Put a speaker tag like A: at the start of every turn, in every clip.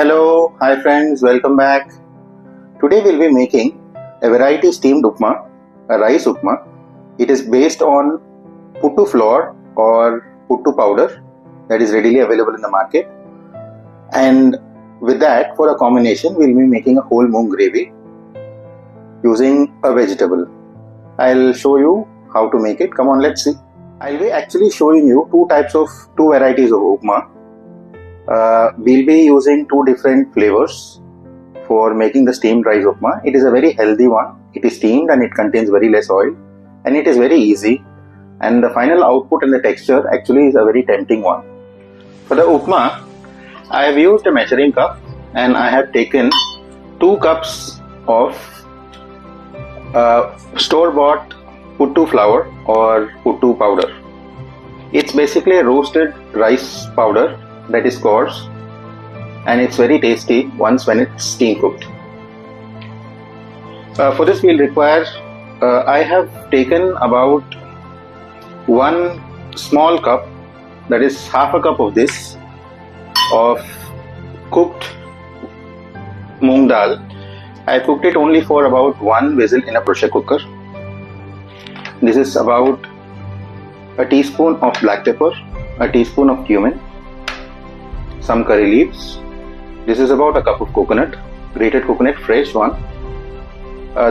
A: Hello, hi friends, welcome back. Today we'll be making a variety steamed upma, a rice upma. It is based on PUTTU flour or PUTTU powder that is readily available in the market. And with that, for a combination, we'll be making a whole moong gravy using a vegetable. I'll show you how to make it. Come on, let's see. I'll be actually showing you two varieties of upma. We'll be using two different flavors for making the steamed rice upma. It is a very healthy one. It is steamed and it contains very less oil, and it is very easy, and the final output and the texture actually is a very tempting one. For the upma, I have used a measuring cup and I have taken 2 cups of store-bought PUTTU flour or PUTTU powder. It's basically a roasted rice powder that is coarse, and it's very tasty once when it's steam cooked. For this we'll require, I have taken about 1 small cup, that is half a cup of this, of cooked moong dal. I cooked it only for about 1 whistle in a pressure cooker. This is about a teaspoon of black pepper, a teaspoon of cumin, some curry leaves. This is about a cup of coconut, grated coconut, fresh one.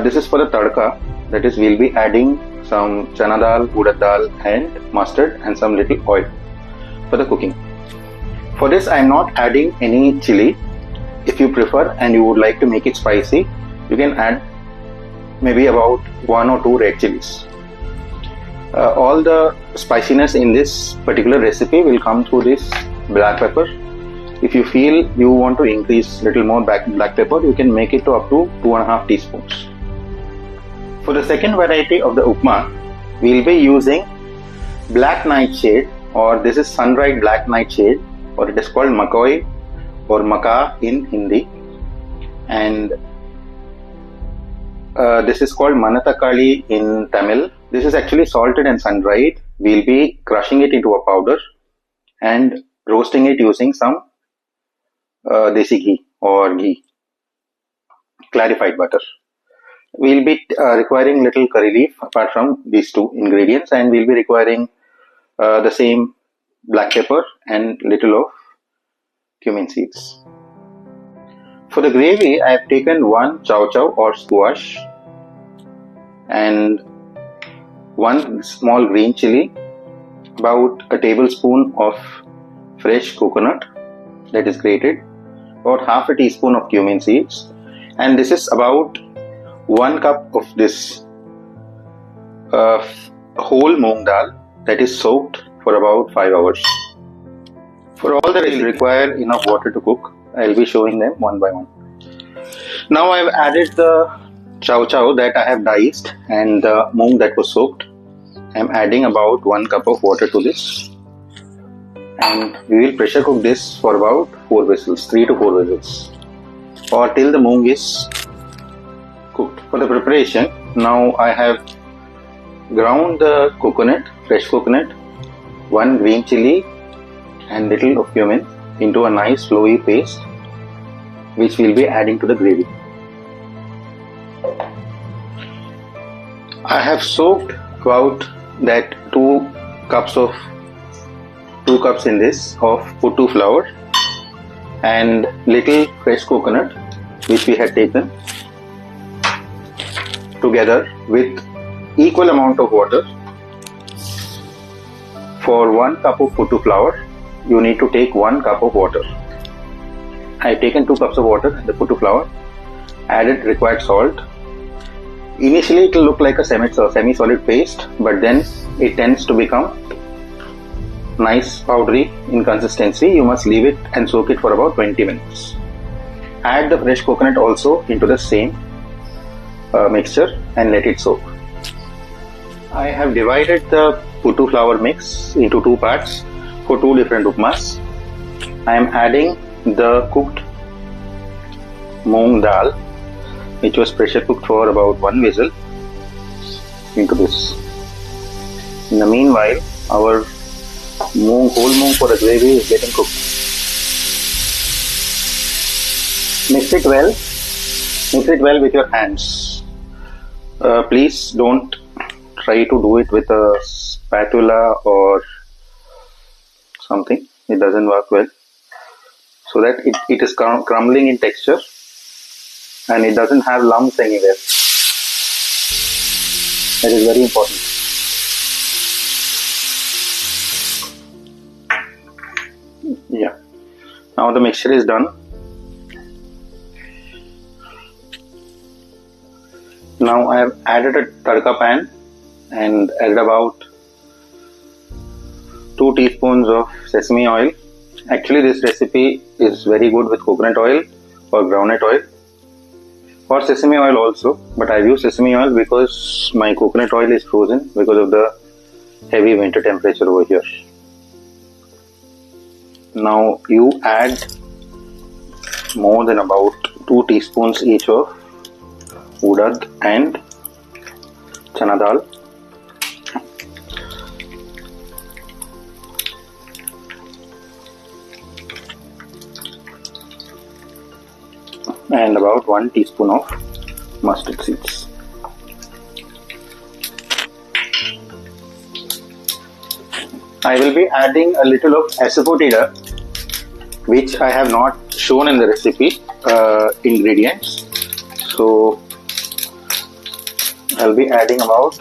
A: This is for the tadka, that is we'll be adding some chana dal, urad dal and mustard and some little oil for the cooking. For this I am not adding any chili. If you prefer and you would like to make it spicy, you can add maybe about 1 or 2 red chilies. All the spiciness in this particular recipe will come through this black pepper. If you feel you want to increase little more black pepper, you can make it to up to 2.5 teaspoons. For the second variety of the upma, we will be using black nightshade, or this is sun-dried black nightshade, or it is called makoi or maka in Hindi, and this is called MANATHAKKALI in Tamil. This is actually salted and sun-dried. We will be crushing it into a powder and roasting it using some desi ghee or ghee, clarified butter. We will be requiring little curry leaf apart from these 2 ingredients, and we will be requiring the same black pepper and little of cumin seeds. For the gravy, I have taken 1 chow chow or squash and 1 small green chili, about a tablespoon of fresh coconut that is grated, about half a teaspoon of cumin seeds, and this is about 1 cup of this whole moong dal that is soaked for about 5 hours. For all that will require enough water to cook. I will be showing them one by one. Now I have added the chow chow that I have diced and the moong that was soaked. I am adding about 1 cup of water to this, and we will pressure cook this for about 4 whistles, 3 to 4 whistles, or till the moong is cooked. For the preparation, now I have ground the coconut, fresh coconut, 1 green chili and little of cumin into a nice flowy paste, which we will be adding to the gravy. I have soaked about that 2 cups in this of PUTTU flour and little fresh coconut which we had taken, together with equal amount of water. For 1 cup of PUTTU flour, you need to take 1 cup of water. I have taken 2 cups of water and the PUTTU flour, added required salt. Initially it will look like a semi-solid paste, but then it tends to become nice powdery in consistency. You must leave it and soak it for about 20 minutes. Add the fresh coconut also into the same mixture and let it soak. I have divided the PUTTU flour mix into 2 parts for 2 different upmas. I am adding the cooked moong dal, which was pressure cooked for about 1 whistle, into this. In the meanwhile, our whole moong for the gravy is getting cooked. Mix it well. Mix it well with your hands. Please don't try to do it with a spatula or something. It doesn't work well. So that it is crumbling in texture and it doesn't have lumps anywhere. That is very important. Yeah. Now the mixture is done. Now I have added a tadka pan and added about 2 teaspoons of sesame oil. Actually, this recipe is very good with coconut oil or groundnut oil or sesame oil also, but I use sesame oil because my coconut oil is frozen because of the heavy winter temperature over here. Now you add more than about 2 teaspoons each of urad and chana dal. And about 1 teaspoon of mustard seeds. I will be adding a little of asafoetida, which I have not shown in the recipe ingredients. So I'll be adding about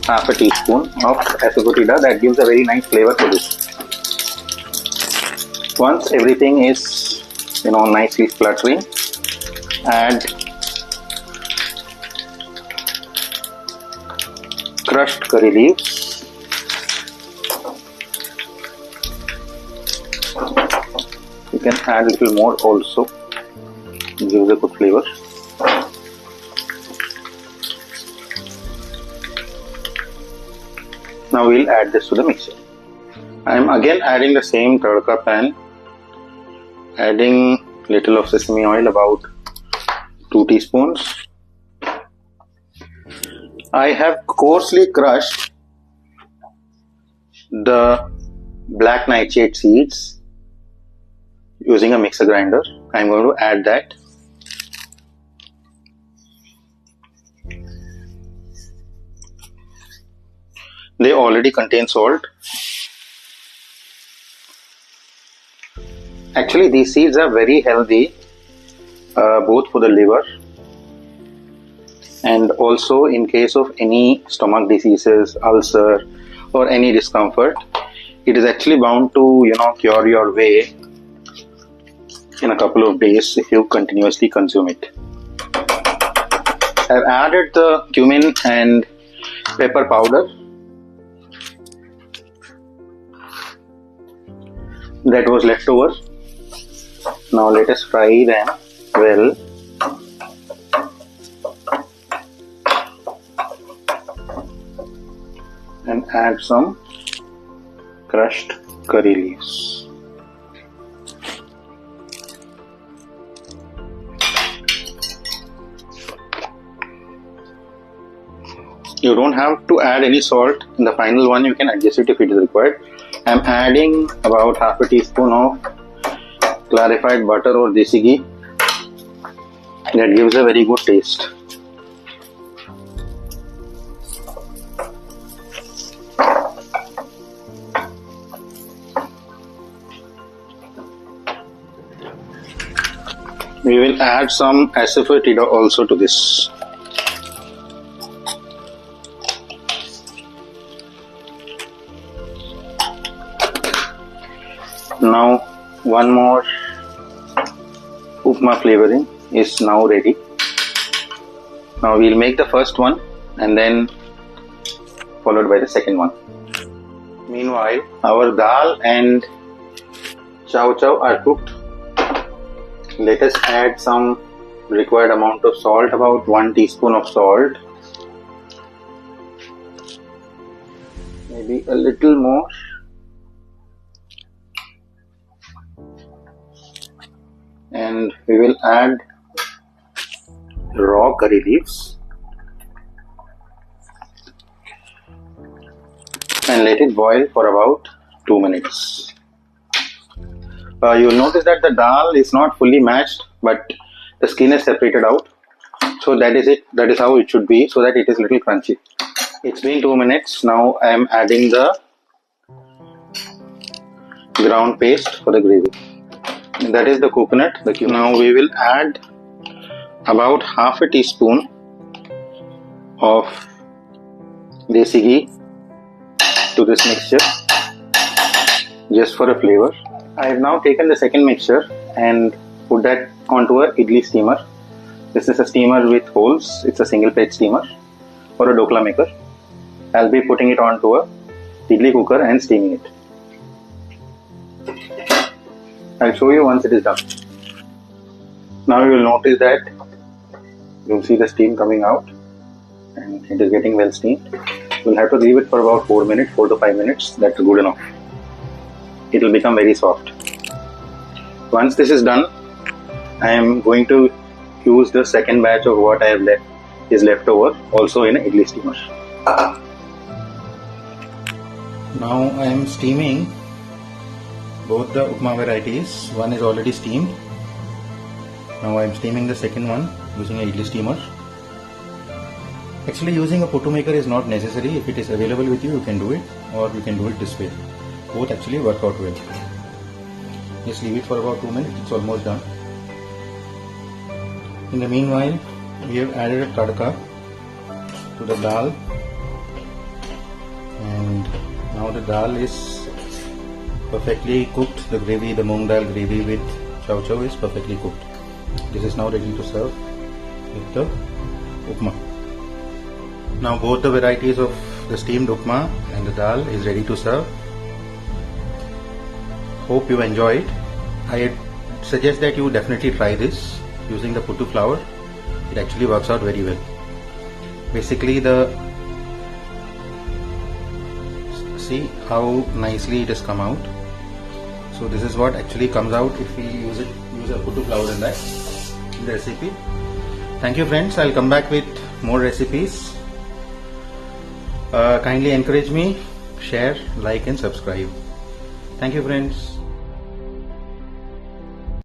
A: half a teaspoon of asafoetida. That gives a very nice flavor to this. Once everything is nicely spluttering, add crushed curry leaves, you can add a little more also, it gives a good flavor. Now we'll add this to the mixture. I am again adding the same tadka pan, adding little of sesame oil, about 2 teaspoons. I have coarsely crushed the black nightshade seeds using a mixer grinder. I am going to add that. They already contain salt. Actually, these seeds are very healthy, both for the liver and also in case of any stomach diseases, ulcer or any discomfort. It is actually bound to cure your way in a couple of days if you continuously consume it. I've added the cumin and pepper powder that was left over. Now let us fry them well. And add some crushed curry leaves. You don't have to add any salt in the final one, you can adjust it if it is required. I am adding about half a teaspoon of clarified butter or desi ghee. That gives a very good taste. We will add some asafoetida also to this. Now one more Upma flavoring is now ready. Now we'll make the first one and then followed by the second one. Meanwhile, our dal and chow chow are cooked. Let us add some required amount of salt, about 1 teaspoon of salt. Maybe a little more. And we will add raw curry leaves and let it boil for about 2 minutes. You'll notice that the dal is not fully mashed, but the skin is separated out. So that is it. That is how it should be, so that it is little crunchy. It's been 2 minutes. Now I am adding the ground paste for the gravy. That is the coconut, the cumin. Now we will add about half a teaspoon of desi ghee to this mixture, just for a flavor. I have now taken the second mixture and put that onto a idli steamer. This is a steamer with holes. It's a single plate steamer or a dokhla maker. I'll be putting it onto a idli cooker and steaming it. I'll show you once it is done. Now you will notice that you'll see the steam coming out and it is getting well steamed. We'll have to leave it for about 4 to 5 minutes. That's good enough. It will become very soft. Once this is done, I am going to use the second batch of what I have left over also in an idli steamer. Now I am steaming both the Upma varieties. One is already steamed. Now I am steaming the second one using an idli steamer. Actually, using a PUTTU maker is not necessary. If it is available with you, you can do it, or you can do it this way. Both actually work out well. Just leave it for about 2 minutes. It's almost done. In the meanwhile, we have added a tadka to the dal, and now the dal is perfectly cooked. The gravy, the moong dal gravy with chow chow is perfectly cooked. This is now ready to serve with the upma. Now both the varieties of the steamed upma and the dal is ready to serve. Hope you enjoy it. I suggest that you definitely try this using the PUTTU flour. It actually works out very well. Basically, see how nicely it has come out. So this is what actually comes out if we use a PUTTU flour in the recipe. Thank you friends. I'll come back with more recipes. Kindly encourage me, share, like and subscribe. Thank you friends.